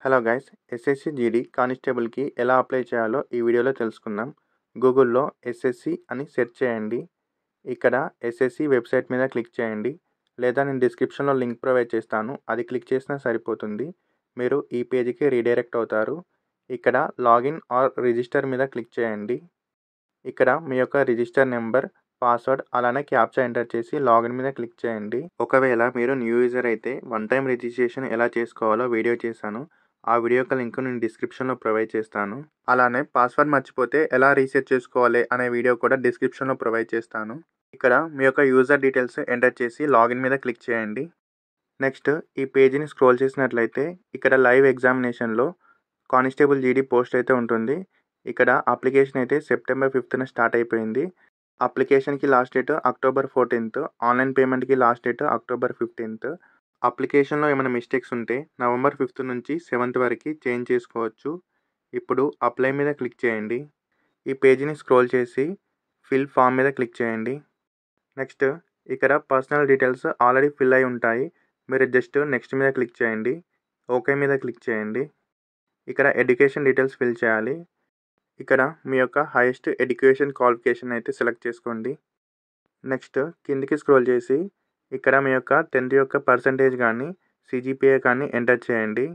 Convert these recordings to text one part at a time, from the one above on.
Hello guys, SSC GD కానిస్టేబుల్కి ఎలా apply చేయాలో ఈ వీడియోలో తెలుసుకుందాం. గూగుల్లో ఎస్ఎస్సి అని సెర్చ్ చేయండి. ఇక్కడ ఎస్ఎస్సి వెబ్సైట్ మీద క్లిక్ చేయండి, లేదా నేను డిస్క్రిప్షన్లో లింక్ ప్రొవైడ్ చేస్తాను, అది క్లిక్ చేసినా సరిపోతుంది. మీరు ఈ పేజీకి రీడైరెక్ట్ అవుతారు. ఇక్కడ లాగిన్ ఆర్ రిజిస్టర్ మీద క్లిక్ చేయండి. ఇక్కడ మీ యొక్క రిజిస్టర్ నెంబర్, పాస్వర్డ్ అలానే క్యాప్చా ఎంటర్ చేసి లాగిన్ మీద క్లిక్ చేయండి. ఒకవేళ మీరు న్యూ యూజర్ అయితే వన్ టైం రిజిస్ట్రేషన్ ఎలా చేసుకోవాలో వీడియో చేశాను. ఆ వీడియో యొక్క లింక్ నేను డిస్క్రిప్షన్లో ప్రొవైడ్ చేస్తాను. అలానే పాస్వర్డ్ మర్చిపోతే ఎలా రీసెట్ చేసుకోవాలి అనే వీడియో కూడా డిస్క్రిప్షన్లో ప్రొవైడ్ చేస్తాను. ఇక్కడ మీ యొక్క యూజర్ డీటెయిల్స్ ఎంటర్ చేసి లాగిన్ మీద క్లిక్ చేయండి. నెక్స్ట్ ఈ పేజీని స్క్రోల్ చేసినట్లయితే ఇక్కడ లైవ్ ఎగ్జామినేషన్లో కానిస్టేబుల్ జీడీ పోస్ట్ అయితే ఉంటుంది. ఇక్కడ అప్లికేషన్ అయితే సెప్టెంబర్ 5న స్టార్ట్ అయిపోయింది. అప్లికేషన్కి last date October 14th, online పేమెంట్కి లాస్ట్ డేట్ అక్టోబర్ 15th. అప్లికేషన్లో ఏమైనా మిస్టేక్స్ ఉంటే నవంబర్ 5th నుంచి 7th వరకు చేంజ్ చేసుకోవచ్చు. ఇప్పుడు అప్లై మీద క్లిక్ చేయండి. ఈ పేజీని స్క్రోల్ చేసి ఫిల్ ఫామ్ మీద క్లిక్ చేయండి. నెక్స్ట్ ఇక్కడ పర్సనల్ డీటెయిల్స్ ఆల్రెడీ ఫిల్ అయి ఉంటాయి. మీరు జస్ట్ నెక్స్ట్ మీద క్లిక్ చేయండి. ఓకే మీద క్లిక్ చేయండి. ఇక్కడ ఎడ్యుకేషన్ డీటెయిల్స్ ఫిల్ చేయాలి. ఇక్కడ మీ యొక్క హైయెస్ట్ ఎడ్యుకేషన్ క్వాలిఫికేషన్ అయితే సెలెక్ట్ చేసుకోండి. నెక్స్ట్ కిందికి స్క్రోల్ చేసి ఇక్కడ మీ యొక్క 10th యొక్క పర్సంటేజ్ కానీ సిజిపిఏ కానీ ఎంటర్ చేయండి.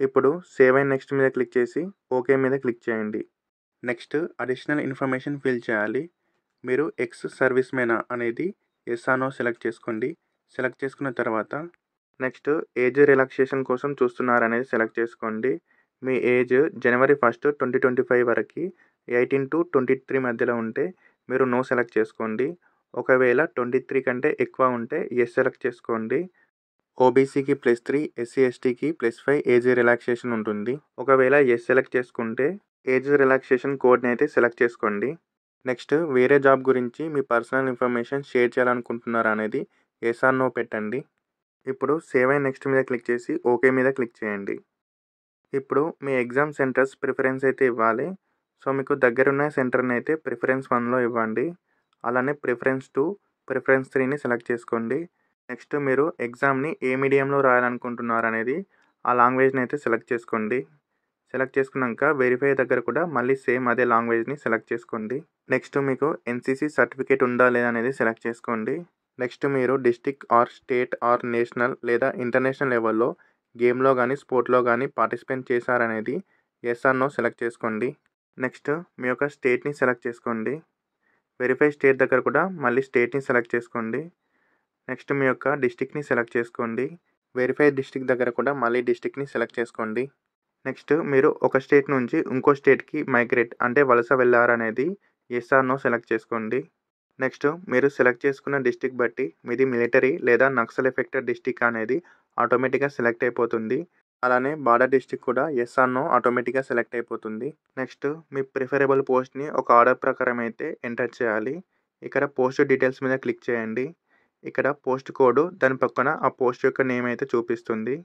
ఇప్పుడు సేవ్ అండ్ నెక్స్ట్ మీద క్లిక్ చేసి ఓకే మీద క్లిక్ చేయండి. నెక్స్ట్ అడిషనల్ ఇన్ఫర్మేషన్ ఫిల్ చేయాలి. మీరు ఎక్స్ సర్వీస్ మేనా అనేది ఎస్ ఆర్ నో సెలెక్ట్ చేసుకోండి. సెలెక్ట్ చేసుకున్న తర్వాత నెక్స్ట్ ఏజ్ రిలాక్సేషన్ కోసం చూస్తున్నారనేది సెలెక్ట్ చేసుకోండి. మీ ఏజ్ జనవరి 1st, 2025 వరకు 18 to 23 మధ్యలో ఉంటే మీరు నో సెలెక్ట్ చేసుకోండి. ఒకవేళ 23 కంటే ఎక్కువ ఉంటే ఎస్ సెలెక్ట్ చేసుకోండి. ఓబీసీకి +3, ఎస్సీ ఎస్టీకి +5 ఏజ్ రిలాక్సేషన్ ఉంటుంది. ఒకవేళ ఎస్ సెలెక్ట్ చేసుకుంటే ఏజ్ రిలాక్సేషన్ కోడ్ని అయితే సెలెక్ట్ చేసుకోండి. నెక్స్ట్ వేరే జాబ్ గురించి మీ పర్సనల్ ఇన్ఫర్మేషన్ షేర్ చేయాలనుకుంటున్నారా అనేది ఎస్ ఆర్ నో పెట్టండి. ఇప్పుడు సేవ్ అండ్ నెక్స్ట్ మీద క్లిక్ చేసి ఓకే మీద క్లిక్ చేయండి. ఇప్పుడు మీ ఎగ్జామ్ సెంటర్స్ ప్రిఫరెన్స్ అయితే ఇవ్వాలి. సో మీకు దగ్గరున్న సెంటర్ని అయితే ప్రిఫరెన్స్ 1లో ఇవ్వండి. అలానే ప్రిఫరెన్స్ 2, ప్రిఫరెన్స్ 3ని సెలెక్ట్ చేసుకోండి. నెక్స్ట్ మీరు ఎగ్జామ్ని ఏ మీడియంలో రాయాలనుకుంటున్నారు అనేది ఆ లాంగ్వేజ్ని అయితే సెలెక్ట్ చేసుకోండి. సెలెక్ట్ చేసుకున్నాక వెరిఫై దగ్గర కూడా మళ్ళీ సేమ్ అదే లాంగ్వేజ్ని సెలెక్ట్ చేసుకోండి. నెక్స్ట్ మీకు ఎన్సీసీ సర్టిఫికేట్ ఉందా లేదా అనేది సెలెక్ట్ చేసుకోండి. నెక్స్ట్ మీరు district or state or national లేదా ఇంటర్నేషనల్ లెవెల్లో గేమ్లో కానీ స్పోర్ట్లో కానీ పార్టిసిపేట్ చేశారనేది ఎస్ ఆర్ నో సెలెక్ట్ చేసుకోండి. నెక్స్ట్ మీ యొక్క స్టేట్ని సెలెక్ట్ చేసుకోండి. వెరిఫై స్టేట్ దగ్గర కూడా మళ్ళీ స్టేట్ని సెలెక్ట్ చేసుకోండి. నెక్స్ట్ మీ యొక్క డిస్ట్రిక్ట్ని సెలెక్ట్ చేసుకోండి. వెరిఫై డిస్ట్రిక్ట్ దగ్గర కూడా మళ్ళీ డిస్ట్రిక్ట్ని సెలెక్ట్ చేసుకోండి. నెక్స్ట్ మీరు ఒక స్టేట్ నుంచి ఇంకో స్టేట్కి మైగ్రేట్ అంటే వలస వెళ్ళారనేది ఎస్ ఆర్ నో సెలెక్ట్ చేసుకోండి. నెక్స్ట్ మీరు సెలెక్ట్ చేసుకున్న డిస్ట్రిక్ట్ బట్టి మీది మిలిటరీ లేదా నక్సల్ ఎఫెక్టెడ్ డిస్ట్రిక్ట్ అనేది ఆటోమేటిక్గా సెలెక్ట్ అయిపోతుంది. అలానే బార్డర్ డిస్ట్రిక్ట్ కూడా ఎస్ ఆర్ నో ఆటోమేటిక్గా సెలెక్ట్ అయిపోతుంది. నెక్స్ట్ మీ ప్రిఫరబుల్ పోస్ట్ని ఒక ఆర్డర్ ప్రకారం అయితే ఎంటర్ చేయాలి. ఇక్కడ పోస్ట్ డీటెయిల్స్ మీద క్లిక్ చేయండి. ఇక్కడ పోస్ట్ కోడ్ దాని పక్కన ఆ పోస్ట్ యొక్క నేమ్ అయితే చూపిస్తుంది.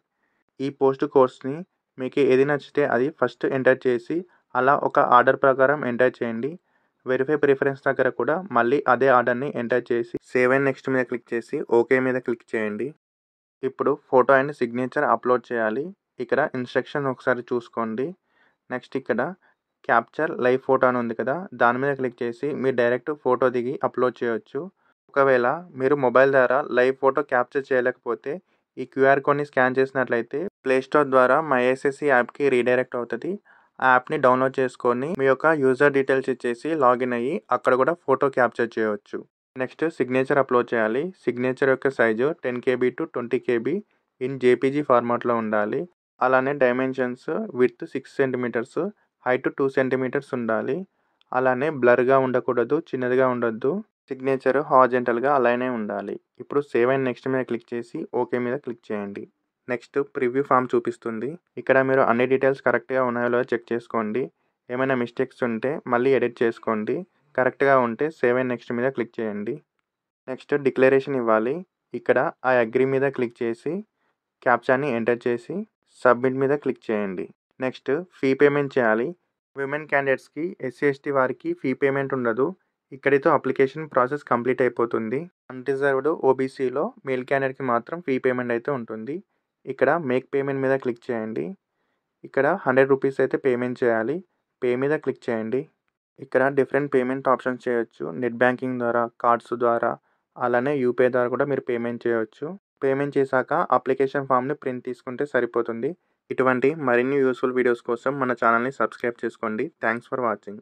ఈ పోస్ట్ కోడ్స్ని మీకు ఏది నచ్చితే అది ఫస్ట్ ఎంటర్ చేసి అలా ఒక ఆర్డర్ ప్రకారం ఎంటర్ చేయండి. వెరిఫై ప్రిఫరెన్స్ దగ్గర కూడా మళ్ళీ అదే ఆర్డర్ని ఎంటర్ చేసి సేవ్ అండ్ నెక్స్ట్ మీద క్లిక్ చేసి ఓకే మీద క్లిక్ చేయండి. ఇప్పుడు ఫోటో అండ్ సిగ్నేచర్ అప్లోడ్ చేయాలి. ఇక్కడ ఇన్స్ట్రక్షన్ ఒకసారి చూసుకోండి. నెక్స్ట్ ఇక్కడ క్యాప్చర్ లైవ్ ఫోటో అని ఉంది కదా, దాని మీద క్లిక్ చేసి మీరు డైరెక్ట్ ఫోటో దిగి అప్లోడ్ చేయొచ్చు. ఒకవేళ మీరు మొబైల్ ద్వారా లైవ్ ఫోటో క్యాప్చర్ చేయలేకపోతే ఈ క్యూఆర్ కోడ్ని స్కాన్ చేసినట్లయితే ప్లేస్టోర్ ద్వారా మై ఎస్ఎస్సి యాప్కి రీడైరెక్ట్ అవుతుంది. ఆ యాప్ని డౌన్లోడ్ చేసుకొని మీ యొక్క యూజర్ డీటెయిల్స్ ఇచ్చేసి లాగిన్ అయ్యి అక్కడ కూడా ఫోటో క్యాప్చర్ చేయవచ్చు. నెక్స్ట్ సిగ్నేచర్ అప్లోడ్ చేయాలి. సిగ్నేచర్ యొక్క size 10 KB to 20 KB in JPG ఫార్మాట్లో ఉండాలి. అలానే dimensions width 6 cm, height 2 cm ఉండాలి. అలానే బ్లర్గా ఉండకూడదు, చిన్నదిగా ఉండొద్దు. సిగ్నేచర్ హారిజాంటల్గా అలానే ఉండాలి. ఇప్పుడు సేవ్ అండ్ నెక్స్ట్ మీద క్లిక్ చేసి ఓకే మీద క్లిక్ చేయండి. నెక్స్ట్ ప్రివ్యూ ఫామ్ చూపిస్తుంది. ఇక్కడ మీరు అన్ని డీటెయిల్స్ కరెక్ట్గా ఉన్నాయో లేదో చెక్ చేసుకోండి. ఏమైనా మిస్టేక్స్ ఉంటే మళ్ళీ ఎడిట్ చేసుకోండి. కరెక్ట్గా ఉంటే సేవ్ అండ్ నెక్స్ట్ మీద క్లిక్ చేయండి. నెక్స్ట్ డిక్లరేషన్ ఇవ్వాలి. ఇక్కడ ఆ అగ్రీ మీద క్లిక్ చేసి క్యాప్చాని ఎంటర్ చేసి సబ్మిట్ మీద క్లిక్ చేయండి. నెక్స్ట్ ఫీ పేమెంట్ చేయాలి. విమెన్ క్యాండిడేట్స్కి, ఎస్సీ ఎస్టీ వారికి ఫీ పేమెంట్ ఉండదు. ఇక్కడితో అప్లికేషన్ ప్రాసెస్ కంప్లీట్ అయిపోతుంది. అన్రిజర్వ్డ్ ఓబీసీలో మేల్ క్యాండిడేట్కి మాత్రం ఫీ పేమెంట్ అయితే ఉంటుంది. ఇక్కడ మేక్ పేమెంట్ మీద క్లిక్ చేయండి. ఇక్కడ 100 రూపీస్ అయితే పేమెంట్ చేయాలి. పే మీద క్లిక్ చేయండి. ఇక్కడ డిఫరెంట్ పేమెంట్ ఆప్షన్స్ చేయొచ్చు. నెట్ బ్యాంకింగ్ ద్వారా, కార్డ్స్ ద్వారా, అలానే యూపీఐ ద్వారా కూడా మీరు పేమెంట్ చేయొచ్చు. పేమెంట్ చేశాక అప్లికేషన్ ఫామ్‌ని ప్రింట్ తీసుకుంటే సరిపోతుంది. ఇటువంటి మరిన్ని యూజ్‌ఫుల్ వీడియోస్ కోసం మన ఛానల్‌ని సబ్స్క్రైబ్ చేసుకోండి. Thanks for watching.